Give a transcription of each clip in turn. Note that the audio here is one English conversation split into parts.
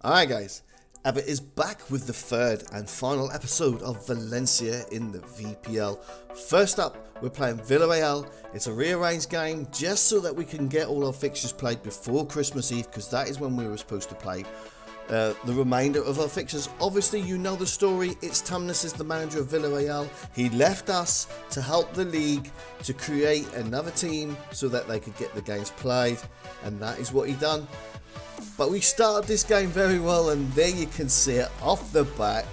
Alright guys, Avit is back with the third and final episode of Valencia in the VPL. First up, we're playing Villarreal. It's a rearranged game just so that we can get all our fixtures played before Christmas Eve, because that is when we were supposed to play the remainder of our fixtures. Obviously, you know the story. It's Tumnus is the manager of Villarreal. He left us to help the league to create another team so that they could get the games played, and that is what he done. But we started this game very well, and there you can see it off the bat.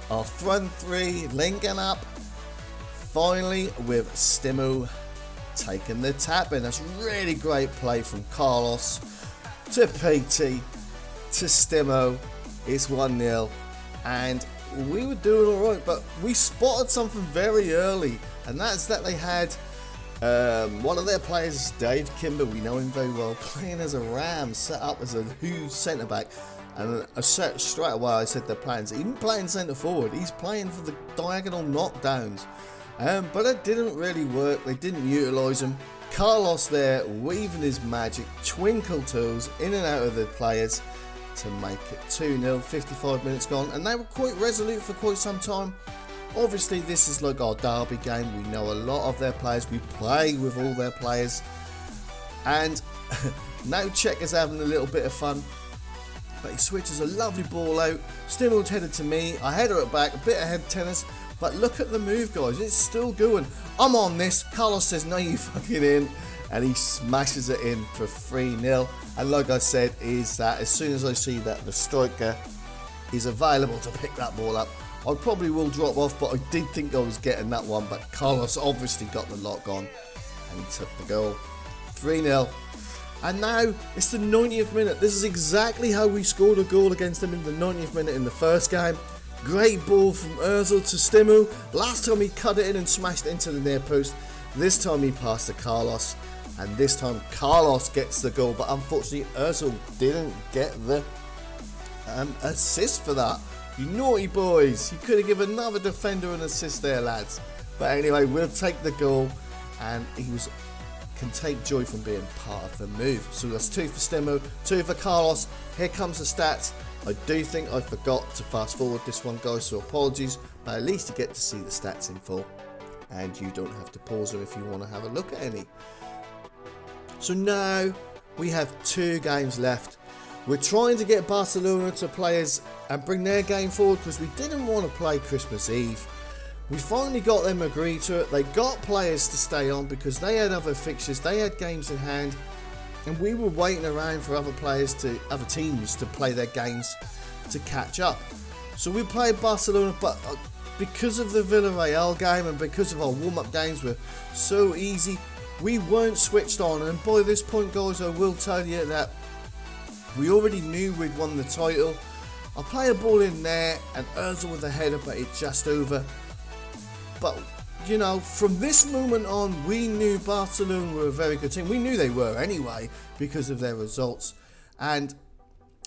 Our front three linking up, finally with Stimu taking the tap in. That's really great play from Carlos to PT to Stimo. It's 1-0, and we were doing alright, but we spotted something very early, and that's that they had one of their players, Dave Kimber, we know him very well, playing as a Ram, set up as a centre back. And straight away I said their plans, even playing centre forward, he's playing for the diagonal knockdowns. But it didn't really work, they didn't utilise him. Carlos there weaving his magic, twinkle toes in and out of the players to make it 2-0, 55 minutes gone, and they were quite resolute for quite some time. Obviously, this is like our derby game. We know a lot of their players. We play with all their players. And now Czech is having a little bit of fun. But he switches a lovely ball out. Stimmel's headed to me. I header it back. A bit of head tennis. But look at the move, guys. It's still going. I'm on this. Carlos says, no, you fucking in. And he smashes it in for 3-0. And like I said, is that as soon as I see that the striker is available to pick that ball up, I probably will drop off, but I did think I was getting that one. But Carlos obviously got the lock on, and he took the goal. 3-0. And now it's the 90th minute. This is exactly how we scored a goal against them in the 90th minute in the first game. Great ball from Ozil to Stimu. Last time he cut it in and smashed it into the near post. This time he passed to Carlos, and this time Carlos gets the goal. But unfortunately, Ozil didn't get the assist for that. You naughty boys, you could have given another defender an assist there, lads. But anyway, we'll take the goal, and he can take joy from being part of the move. So that's 2 for Stimo, 2 for Carlos. Here comes the stats. I do think I forgot to fast forward this one, guys, so apologies, but at least you get to see the stats in full, and you don't have to pause them if you want to have a look at any. So now we have 2 games left. We're trying to get Barcelona to players and bring their game forward, because we didn't want to play Christmas Eve. We finally got them agreed to it. They got players to stay on because they had other fixtures, they had games in hand, and we were waiting around for other teams to play their games to catch up. So we played Barcelona, but because of the Villarreal game and because of our warm-up games were so easy, we weren't switched on. And by this point, guys, I will tell you that we already knew we'd won the title. I play a ball in there, and Ozil with a header, but it's just over. But, you know, from this moment on, we knew Barcelona were a very good team. We knew they were anyway, because of their results. And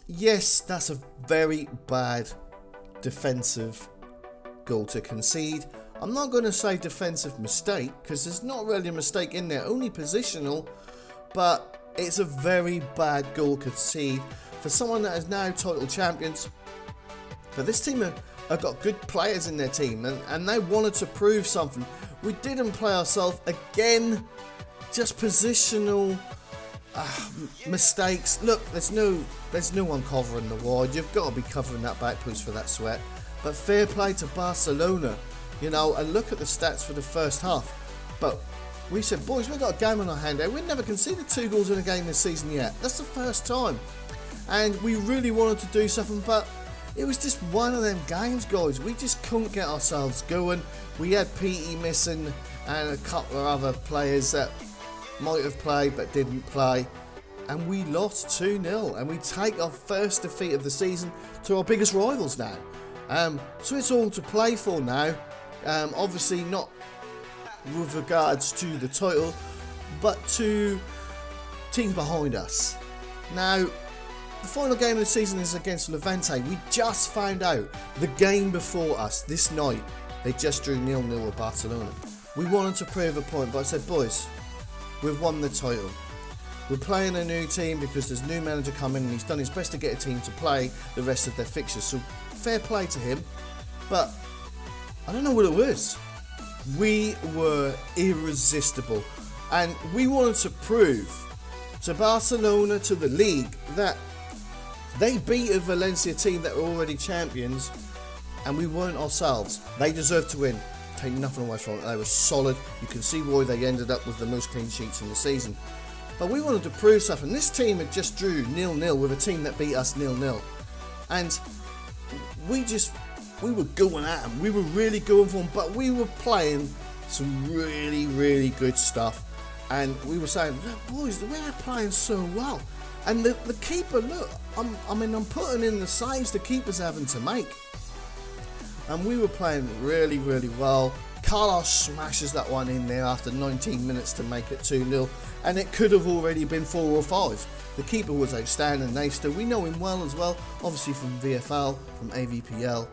yes, that's a very bad defensive goal to concede. I'm not going to say defensive mistake, because there's not really a mistake in there, only positional. But it's a very bad goal concede for someone that is now title champions. But this team have got good players in their team, and they wanted to prove something. We didn't play ourselves again. Just positional mistakes. Look, there's no one covering the wide. You've got to be covering that back post for that sweat. But fair play to Barcelona, you know. And look at the stats for the first half. But we said, boys, we've got a game on our hand here. We've never conceded 2 goals in a game this season yet. That's the first time. And we really wanted to do something, but it was just one of them games, guys. We just couldn't get ourselves going. We had PT missing and a couple of other players that might have played but didn't play. And we lost 2-0. And we take our first defeat of the season to our biggest rivals now. So it's all to play for now. Obviously not with regards to the title, but to teams behind us. Now, the final game of the season is against Levante. We just found out the game before us this night. They just drew 0-0 with Barcelona. We wanted to prove a point, but I said, boys, we've won the title. We're playing a new team because there's a new manager coming and he's done his best to get a team to play the rest of their fixtures. So fair play to him. But I don't know what it was. We were irresistible. And we wanted to prove to Barcelona, to the league, that they beat a Valencia team that were already champions and we weren't ourselves. They deserved to win. Take nothing away from it. They were solid. You can see why they ended up with the most clean sheets in the season. But we wanted to prove something. This team had just drew 0-0 with a team that beat us 0-0. And we were going at them. We were really going for them. But we were playing some really, really good stuff. And we were saying, boys, we're playing so well. And the keeper, look, I'm putting in the saves the keeper's having to make. And we were playing really, really well. Carlos smashes that one in there after 19 minutes to make it 2-0. And it could have already been 4 or 5. The keeper was outstanding. We know him well as well, obviously from VFL, from AVPL.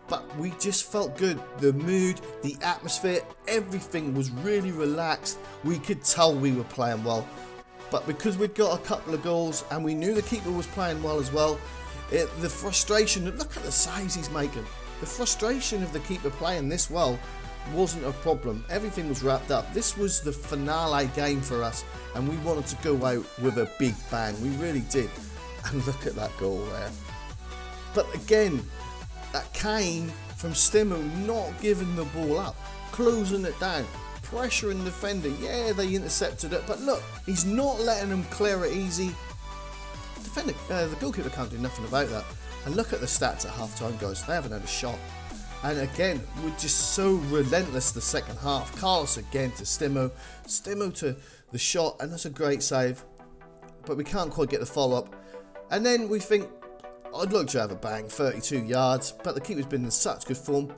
But we just felt good. The mood, the atmosphere, everything was really relaxed. We could tell we were playing well. But because we'd got a couple of goals and we knew the keeper was playing well as well, the frustration, look at the saves he's making. The frustration of the keeper playing this well wasn't a problem. Everything was wrapped up. This was the finale game for us and we wanted to go out with a big bang. We really did. And look at that goal there. But again, that came from Stimo not giving the ball up, closing it down, pressuring the defender. Yeah, they intercepted it, but look, he's not letting them clear it easy. The goalkeeper can't do nothing about that. And look at the stats at half-time, guys. They haven't had a shot. And again, we're just so relentless the second half. Carlos again to Stimo. Stimo to the shot, and that's a great save. But we can't quite get the follow-up. And then we think, I'd like to have a bang, 32 yards. But the keeper's been in such good form.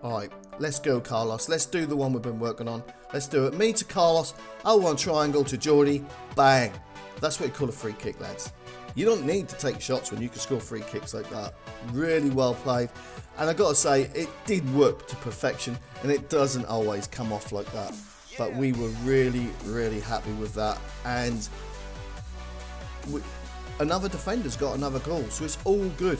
Alright, let's go, Carlos. Let's do the one we've been working on. Let's do it. Me to Carlos. 0-1 triangle to Jordi. Bang. That's what you call a free kick, lads. You don't need to take shots when you can score free kicks like that. Really well played. And I got to say, it did work to perfection. And it doesn't always come off like that. But we were really, really happy with that. And another defender's got another goal. So it's all good.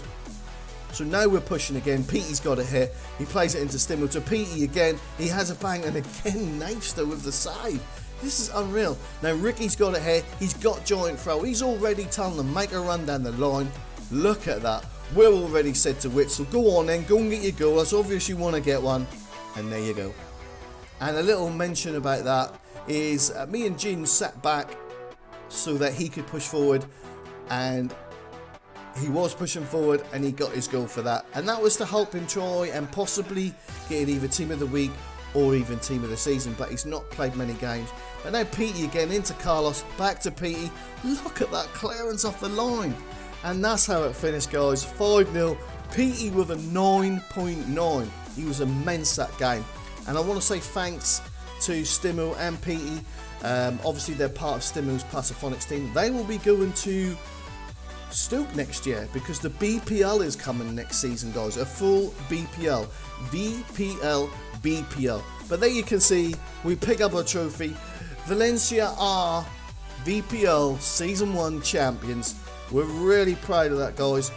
So now we're pushing again. Petey's got a hit. He plays it into Stimo to Petey again. He has a bang. And again, Navster with the save. This is unreal. Now Ricky's got it here. He's got joint throw. He's already telling them, make a run down the line. Look at that. We're already said to Witzel, go on then, go and get your goal. That's obvious you want to get one. And there you go. And a little mention about that is me and Gene sat back so that he could push forward. And he was pushing forward and he got his goal for that. And that was to help him try and possibly get either team of the week or even team of the season, but he's not played many games. But now Petey again into Carlos, back to Petey. Look at that clearance off the line. And that's how it finished, guys. 5-0. Petey with a 9.9. He was immense that game. And I want to say thanks to Stimo and Petey. Obviously they're part of Stimo's Pasophonics team. They will be going to Stoke next year because the BPL is coming next season, guys. A full BPL. BPL. But there you can see we pick up a trophy. Valencia are VPL Season 1 champions. We're really proud of that, guys.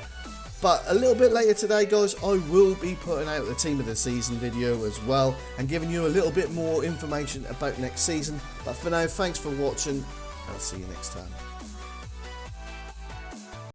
But a little bit later today, guys, I will be putting out the team of the season video as well and giving you a little bit more information about next season. But for now, thanks for watching. I'll see you next time.